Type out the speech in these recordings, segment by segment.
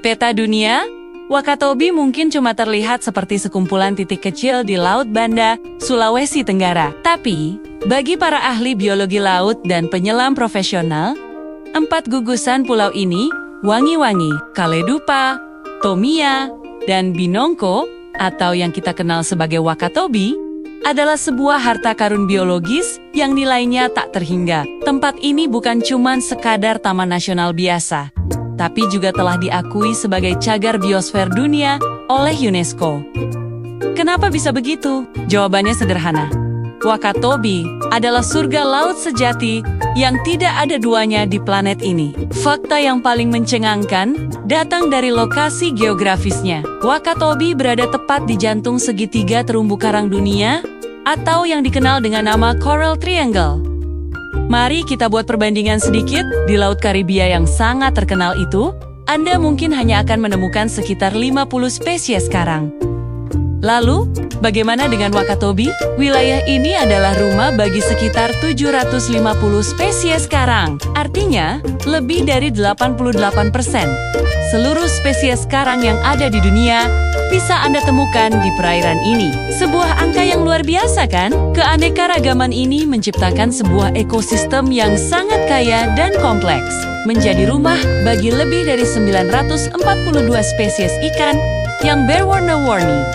peta dunia, Wakatobi mungkin cuma terlihat seperti sekumpulan titik kecil di Laut Banda, Sulawesi Tenggara. Tapi, bagi para ahli biologi laut dan penyelam profesional, 4 gugusan pulau ini, Wangi-Wangi, Kaledupa, Tomia, dan Binongko, atau yang kita kenal sebagai Wakatobi, adalah sebuah harta karun biologis yang nilainya tak terhingga. Tempat ini bukan cuma sekadar taman nasional biasa, tapi juga telah diakui sebagai cagar biosfer dunia oleh UNESCO. Kenapa bisa begitu? Jawabannya sederhana. Wakatobi adalah surga laut sejati yang tidak ada duanya di planet ini. Fakta yang paling mencengangkan datang dari lokasi geografisnya. Wakatobi berada tepat di jantung segitiga terumbu karang dunia, atau yang dikenal dengan nama Coral Triangle. Mari kita buat perbandingan sedikit. Di Laut Karibia yang sangat terkenal itu, Anda mungkin hanya akan menemukan sekitar 50 spesies karang. Lalu, bagaimana dengan Wakatobi? Wilayah ini adalah rumah bagi sekitar 750 spesies karang. Artinya, lebih dari 88% seluruh spesies karang yang ada di dunia bisa Anda temukan di perairan ini. Sebuah angka yang luar biasa kan? Keanekaragaman ini menciptakan sebuah ekosistem yang sangat kaya dan kompleks, menjadi rumah bagi lebih dari 942 spesies ikan yang berwarna-warni,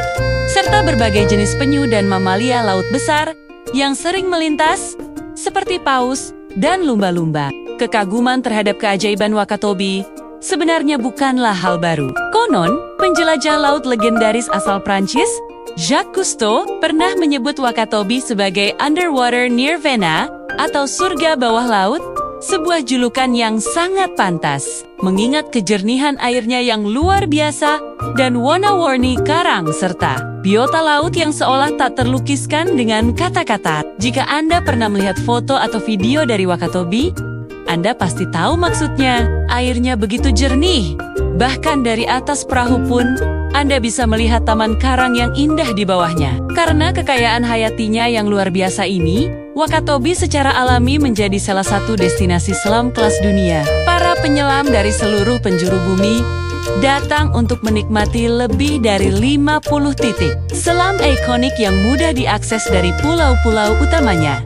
serta berbagai jenis penyu dan mamalia laut besar yang sering melintas, seperti paus dan lumba-lumba. Kekaguman terhadap keajaiban Wakatobi sebenarnya bukanlah hal baru. Konon, penjelajah laut legendaris asal Prancis, Jacques Cousteau, pernah menyebut Wakatobi sebagai Underwater Nirvana atau surga bawah laut, sebuah julukan yang sangat pantas, mengingat kejernihan airnya yang luar biasa dan warna-warni karang serta biota laut yang seolah tak terlukiskan dengan kata-kata. Jika Anda pernah melihat foto atau video dari Wakatobi, Anda pasti tahu maksudnya. Airnya begitu jernih. Bahkan dari atas perahu pun, Anda bisa melihat taman karang yang indah di bawahnya. Karena kekayaan hayatinya yang luar biasa ini, Wakatobi secara alami menjadi salah satu destinasi selam kelas dunia. Para penyelam dari seluruh penjuru bumi datang untuk menikmati lebih dari 50 titik selam ikonik yang mudah diakses dari pulau-pulau utamanya.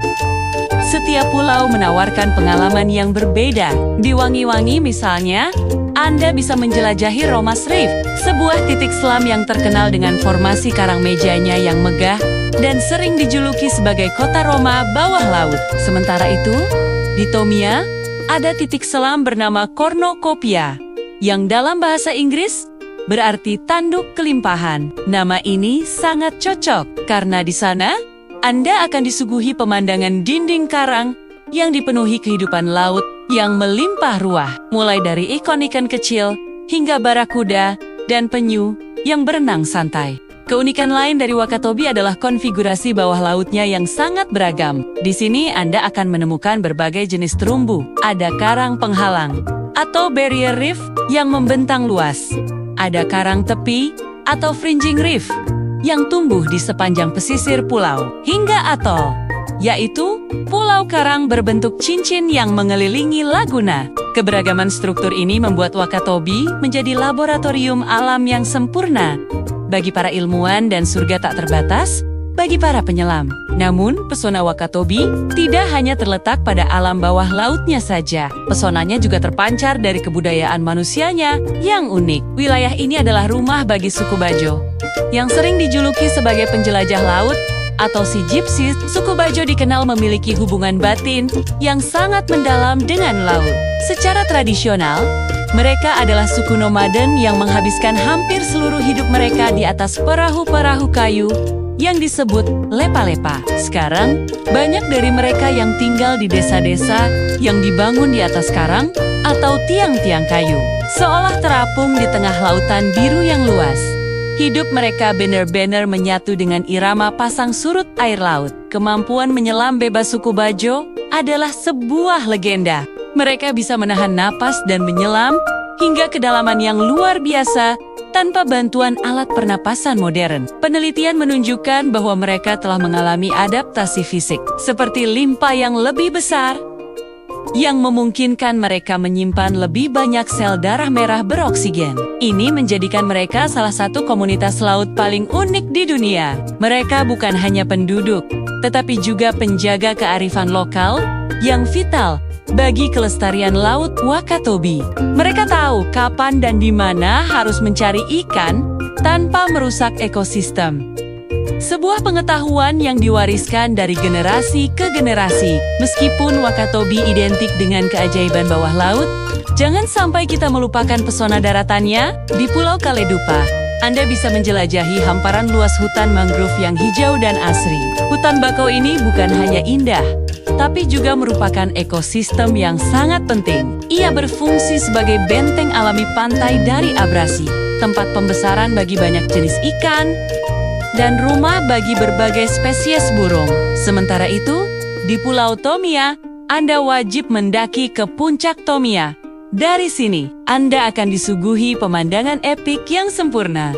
Setiap pulau menawarkan pengalaman yang berbeda. Di Wangi-Wangi misalnya, Anda bisa menjelajahi Romas Reef, sebuah titik selam yang terkenal dengan formasi karang mejanya yang megah dan sering dijuluki sebagai kota Roma bawah laut. Sementara itu, di Tomia, ada titik selam bernama Cornucopia, yang dalam bahasa Inggris berarti tanduk kelimpahan. Nama ini sangat cocok, karena di sana, Anda akan disuguhi pemandangan dinding karang yang dipenuhi kehidupan laut yang melimpah ruah, mulai dari ikan-ikan kecil hingga barakuda dan penyu yang berenang santai. Keunikan lain dari Wakatobi adalah konfigurasi bawah lautnya yang sangat beragam. Di sini Anda akan menemukan berbagai jenis terumbu. Ada karang penghalang atau barrier reef yang membentang luas. Ada karang tepi atau fringing reef yang tumbuh di sepanjang pesisir pulau, hingga atol, yaitu pulau karang berbentuk cincin yang mengelilingi laguna. Keberagaman struktur ini membuat Wakatobi menjadi laboratorium alam yang sempurna bagi para ilmuwan dan surga tak terbatas bagi para penyelam. Namun, pesona Wakatobi tidak hanya terletak pada alam bawah lautnya saja. Pesonanya juga terpancar dari kebudayaan manusianya yang unik. Wilayah ini adalah rumah bagi suku Bajo, yang sering dijuluki sebagai penjelajah laut atau si Gypsies. Suku Bajo dikenal memiliki hubungan batin yang sangat mendalam dengan laut. Secara tradisional, mereka adalah suku nomaden yang menghabiskan hampir seluruh hidup mereka di atas perahu-perahu kayu yang disebut lepa-lepa. Sekarang, banyak dari mereka yang tinggal di desa-desa yang dibangun di atas karang atau tiang-tiang kayu, seolah terapung di tengah lautan biru yang luas. Hidup mereka benar-benar menyatu dengan irama pasang surut air laut. Kemampuan menyelam bebas suku Bajo adalah sebuah legenda. Mereka bisa menahan napas dan menyelam hingga kedalaman yang luar biasa tanpa bantuan alat pernapasan modern. Penelitian menunjukkan bahwa mereka telah mengalami adaptasi fisik, seperti limpa yang lebih besar, yang memungkinkan mereka menyimpan lebih banyak sel darah merah beroksigen. Ini menjadikan mereka salah satu komunitas laut paling unik di dunia. Mereka bukan hanya penduduk, tetapi juga penjaga kearifan lokal yang vital bagi kelestarian laut Wakatobi. Mereka tahu kapan dan di mana harus mencari ikan tanpa merusak ekosistem. Sebuah pengetahuan yang diwariskan dari generasi ke generasi. Meskipun Wakatobi identik dengan keajaiban bawah laut, jangan sampai kita melupakan pesona daratannya di Pulau Kaledupa. Anda bisa menjelajahi hamparan luas hutan mangrove yang hijau dan asri. Hutan bakau ini bukan hanya indah, tapi juga merupakan ekosistem yang sangat penting. Ia berfungsi sebagai benteng alami pantai dari abrasi, tempat pembesaran bagi banyak jenis ikan, dan rumah bagi berbagai spesies burung. Sementara itu, di Pulau Tomia, Anda wajib mendaki ke puncak Tomia. Dari sini, Anda akan disuguhi pemandangan epik yang sempurna,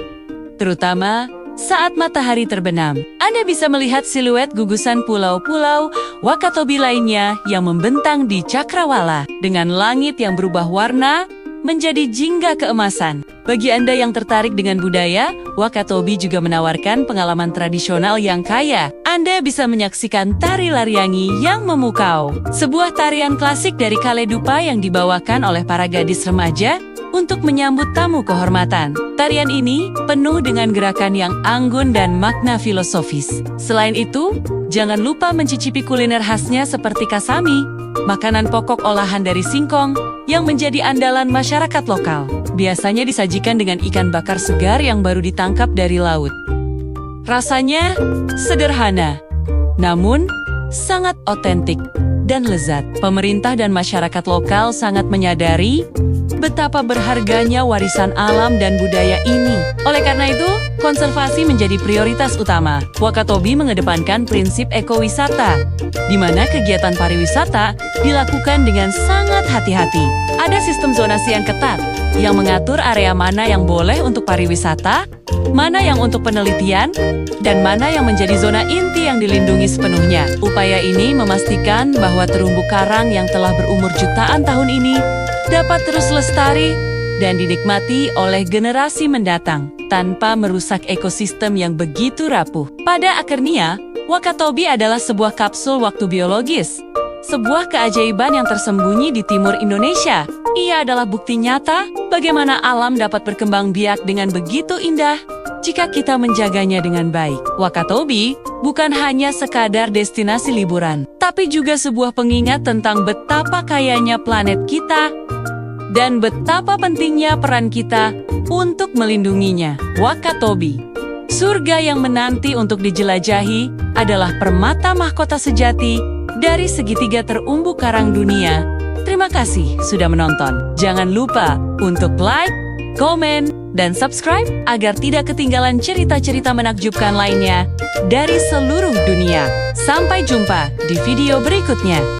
terutama saat matahari terbenam. Anda bisa melihat siluet gugusan pulau-pulau Wakatobi lainnya yang membentang di cakrawala dengan langit yang berubah warna menjadi jingga keemasan. Bagi Anda yang tertarik dengan budaya, Wakatobi juga menawarkan pengalaman tradisional yang kaya. Anda bisa menyaksikan tari lariangi yang memukau, sebuah tarian klasik dari Kaledupa yang dibawakan oleh para gadis remaja untuk menyambut tamu kehormatan. Tarian ini penuh dengan gerakan yang anggun dan makna filosofis. Selain itu, jangan lupa mencicipi kuliner khasnya seperti kasami, makanan pokok olahan dari singkong yang menjadi andalan masyarakat lokal. Biasanya disajikan dengan ikan bakar segar yang baru ditangkap dari laut. Rasanya sederhana, namun sangat otentik dan lezat. Pemerintah dan masyarakat lokal sangat menyadari betapa berharganya warisan alam dan budaya ini. Oleh karena itu, konservasi menjadi prioritas utama. Wakatobi mengedepankan prinsip ekowisata, di mana kegiatan pariwisata dilakukan dengan sangat hati-hati. Ada sistem zonasi yang ketat, yang mengatur area mana yang boleh untuk pariwisata, mana yang untuk penelitian, dan mana yang menjadi zona inti yang dilindungi sepenuhnya. Upaya ini memastikan bahwa terumbu karang yang telah berumur jutaan tahun ini dapat terus lestari dan dinikmati oleh generasi mendatang tanpa merusak ekosistem yang begitu rapuh. Pada akhirnya, Wakatobi adalah sebuah kapsul waktu biologis, sebuah keajaiban yang tersembunyi di timur Indonesia. Ia adalah bukti nyata bagaimana alam dapat berkembang biak dengan begitu indah jika kita menjaganya dengan baik. Wakatobi bukan hanya sekadar destinasi liburan, tapi juga sebuah pengingat tentang betapa kayanya planet kita dan betapa pentingnya peran kita untuk melindunginya. Wakatobi, surga yang menanti untuk dijelajahi, adalah permata mahkota sejati dari segitiga terumbu karang dunia. Terima kasih sudah menonton. Jangan lupa untuk like, komen, dan subscribe agar tidak ketinggalan cerita-cerita menakjubkan lainnya dari seluruh dunia. Sampai jumpa di video berikutnya.